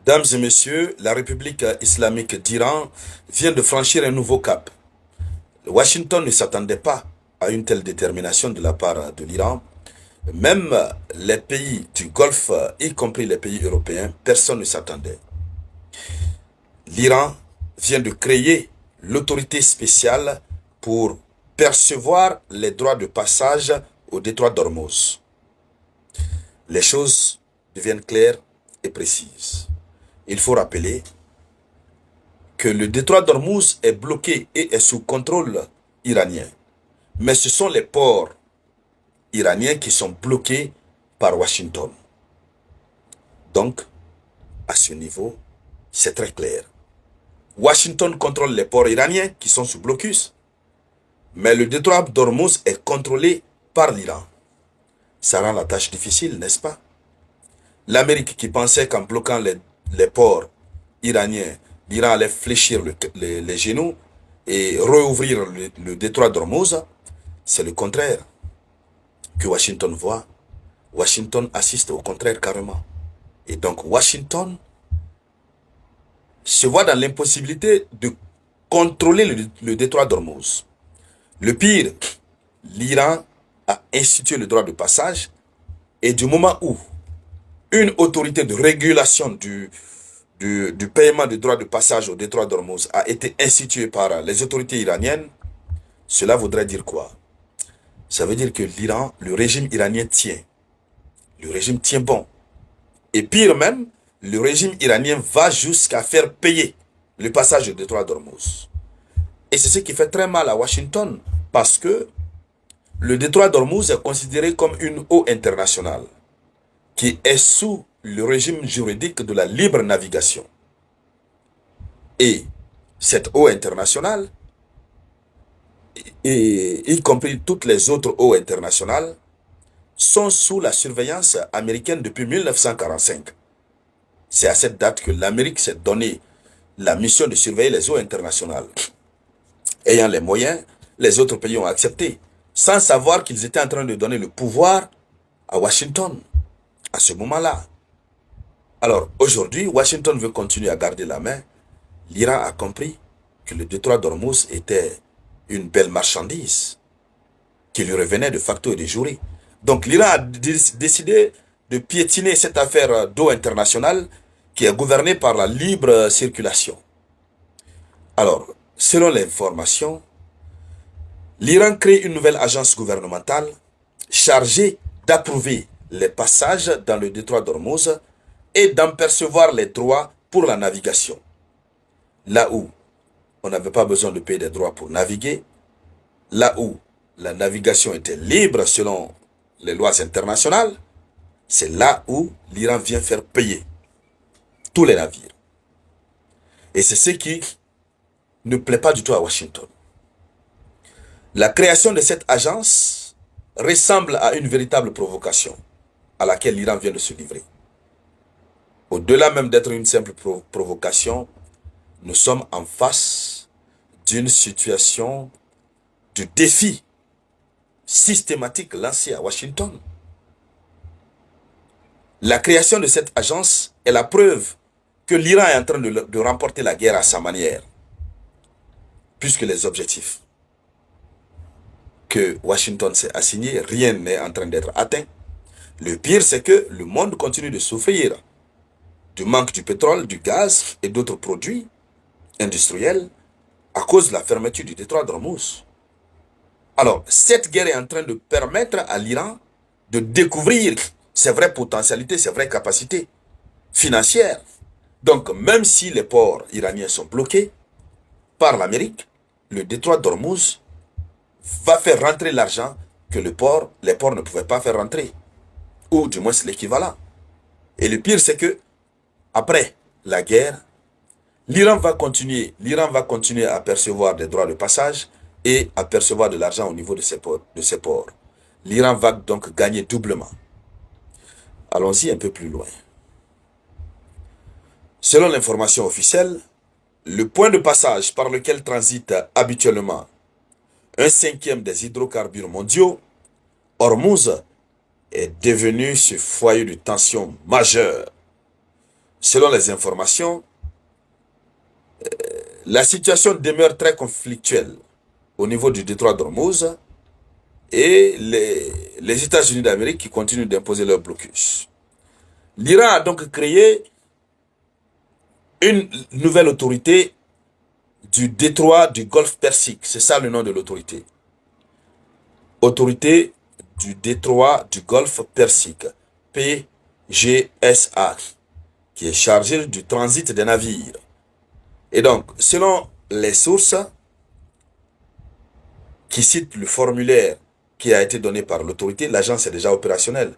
Dames et messieurs, la République islamique d'Iran vient de franchir un nouveau cap. Washington ne s'attendait pas à une telle détermination de la part de l'Iran. Même les pays du Golfe, y compris les pays européens, personne ne s'attendait. L'Iran vient de créer l'autorité spéciale pour percevoir les droits de passage au détroit d'Ormuz. Les choses deviennent claires et précises. Il faut rappeler que le détroit d'Ormuz est bloqué et est sous contrôle iranien. Mais ce sont les ports iraniens qui sont bloqués par Washington. Donc, à ce niveau, c'est très clair. Washington contrôle les ports iraniens qui sont sous blocus, mais le détroit d'Ormuz est contrôlé par l'Iran. Ça rend la tâche difficile, n'est-ce pas? L'Amérique qui pensait qu'en bloquant les ports iraniens, l'Iran allait fléchir les genoux et rouvrir le détroit d'Ormuz, c'est le contraire que Washington voit. Washington assiste au contraire carrément. Et donc Washington se voit dans l'impossibilité de contrôler le détroit d'Ormuz. Le pire, l'Iran a institué le droit de passage et du moment où une autorité de régulation du paiement de droit de passage au détroit d'Ormuz a été instituée par les autorités iraniennes, cela voudrait dire quoi? Ça veut dire que l'Iran, le régime iranien tient. Le régime tient bon. Et pire même, le régime iranien va jusqu'à faire payer le passage du détroit d'Ormuz. Et c'est ce qui fait très mal à Washington, parce que le détroit d'Ormuz est considéré comme une eau internationale qui est sous le régime juridique de la libre navigation. Et cette eau internationale, y compris toutes les autres eaux internationales, sont sous la surveillance américaine depuis 1945. C'est à cette date que l'Amérique s'est donné la mission de surveiller les eaux internationales. Ayant les moyens, les autres pays ont accepté, sans savoir qu'ils étaient en train de donner le pouvoir à Washington, à ce moment-là. Alors, aujourd'hui, Washington veut continuer à garder la main. L'Iran a compris que le détroit d'Ormuz était une belle marchandise qui lui revenait de facto et de jure. Donc l'Iran a décidé de piétiner cette affaire d'eau internationale qui est gouvernée par la libre circulation. Alors, selon l'information, l'Iran crée une nouvelle agence gouvernementale chargée d'approuver les passages dans le détroit d'Ormuz et d'en percevoir les droits pour la navigation. Là où on n'avait pas besoin de payer des droits pour naviguer, là où la navigation était libre selon les lois internationales, c'est là où l'Iran vient faire payer tous les navires. Et c'est ce qui ne plaît pas du tout à Washington. La création de cette agence ressemble à une véritable provocation à laquelle l'Iran vient de se livrer. Au-delà même d'être une simple provocation, nous sommes en face d'une situation de défi systématique lancé à Washington. La création de cette agence est la preuve que l'Iran est en train de remporter la guerre à sa manière, puisque les objectifs que Washington s'est assignés, rien n'est en train d'être atteint. Le pire, c'est que le monde continue de souffrir du manque du pétrole, du gaz et d'autres produits industriels à cause de la fermeture du détroit d'Ormuz. Alors, cette guerre est en train de permettre à l'Iran de découvrir ses vraies potentialités, ses vraies capacités financières. Donc, même si les ports iraniens sont bloqués par l'Amérique, le détroit d'Ormuz va faire rentrer l'argent que les ports ne pouvaient pas faire rentrer. Ou du moins c'est l'équivalent. Et le pire, c'est que après la guerre, l'Iran va continuer à percevoir des droits de passage et à percevoir de l'argent au niveau de ces ports. L'Iran va donc gagner doublement. Allons-y un peu plus loin. Selon l'information officielle, le point de passage par lequel transite habituellement un cinquième des hydrocarbures mondiaux, Hormuz, est devenu ce foyer de tension majeure selon les informations, la situation demeure très conflictuelle au niveau du détroit d'Ormuz et les États-Unis d'Amérique qui continuent d'imposer leur blocus. L'Iran a donc créé une nouvelle autorité du détroit du Golfe Persique. C'est ça le nom de l'autorité. Autorité du détroit du Golfe Persique, PGSA, qui est chargée du transit des navires. Et donc, selon les sources qui citent le formulaire qui a été donné par l'autorité, l'agence est déjà opérationnelle.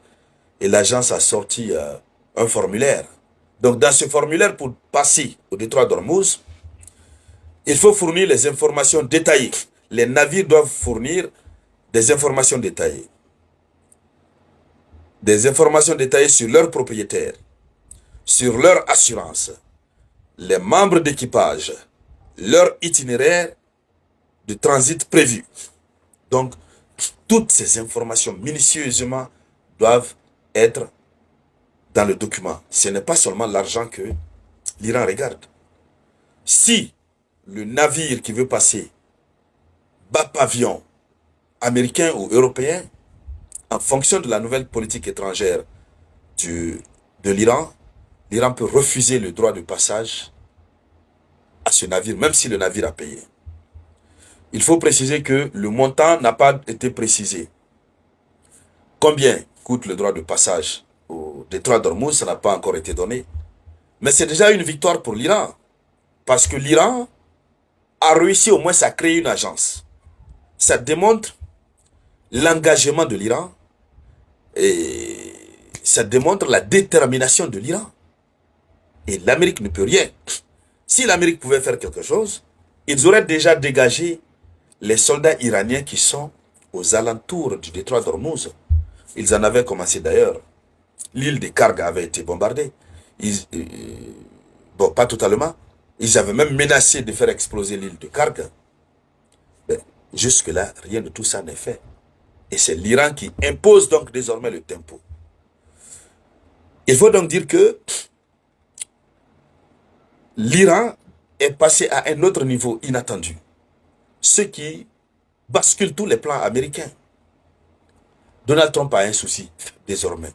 Et l'agence a sorti un formulaire. Donc, dans ce formulaire, pour passer au détroit d'Ormuz, il faut fournir les informations détaillées. Les navires doivent fournir des informations détaillées. Des informations détaillées sur leurs propriétaires, sur leur assurance, les membres d'équipage, leur itinéraire de transit prévu. Donc, toutes ces informations minutieusement doivent être dans le document. Ce n'est pas seulement l'argent que l'Iran regarde. Si le navire qui veut passer bat pavillon américain ou européen, en fonction de la nouvelle politique étrangère de l'Iran, l'Iran peut refuser le droit de passage à ce navire, même si le navire a payé. Il faut préciser que le montant n'a pas été précisé. Combien coûte le droit de passage au détroit d'Ormuz, ça n'a pas encore été donné. Mais c'est déjà une victoire pour l'Iran. Parce que l'Iran a réussi au moins à créer une agence. Ça démontre l'engagement de l'Iran et ça démontre la détermination de l'Iran. Et l'Amérique ne peut rien. Si l'Amérique pouvait faire quelque chose, ils auraient déjà dégagé les soldats iraniens qui sont aux alentours du détroit d'Ormuz. Ils en avaient commencé d'ailleurs. L'île de Karg avait été bombardée. Bon, pas totalement. Ils avaient même menacé de faire exploser l'île de Karg. Mais jusque-là, rien de tout ça n'est fait. Et c'est l'Iran qui impose donc désormais le tempo. Il faut donc dire que l'Iran est passé à un autre niveau inattendu. Ce qui bascule tous les plans américains. Donald Trump a un souci désormais.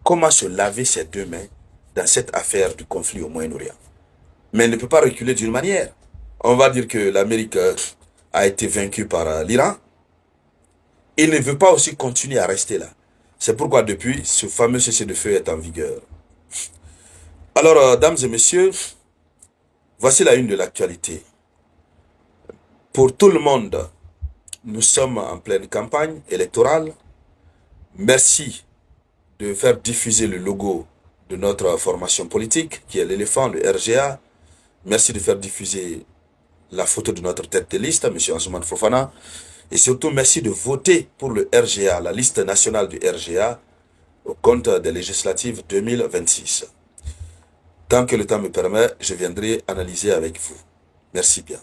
Comment se laver ses deux mains dans cette affaire du conflit au Moyen-Orient? Mais il ne peut pas reculer d'une manière. On va dire que l'Amérique a été vaincue par l'Iran. Il ne veut pas aussi continuer à rester là. C'est pourquoi depuis, ce fameux cessez-le-feu est en vigueur. Alors, dames et messieurs, voici la une de l'actualité. Pour tout le monde, nous sommes en pleine campagne électorale. Merci de faire diffuser le logo de notre formation politique, qui est l'éléphant, le RGA. Merci de faire diffuser la photo de notre tête de liste, M. Ansoumane Fofana. Et surtout, merci de voter pour le RGA, la liste nationale du RGA, au compte des législatives 2026. Tant que le temps me permet, je viendrai analyser avec vous. Merci bien.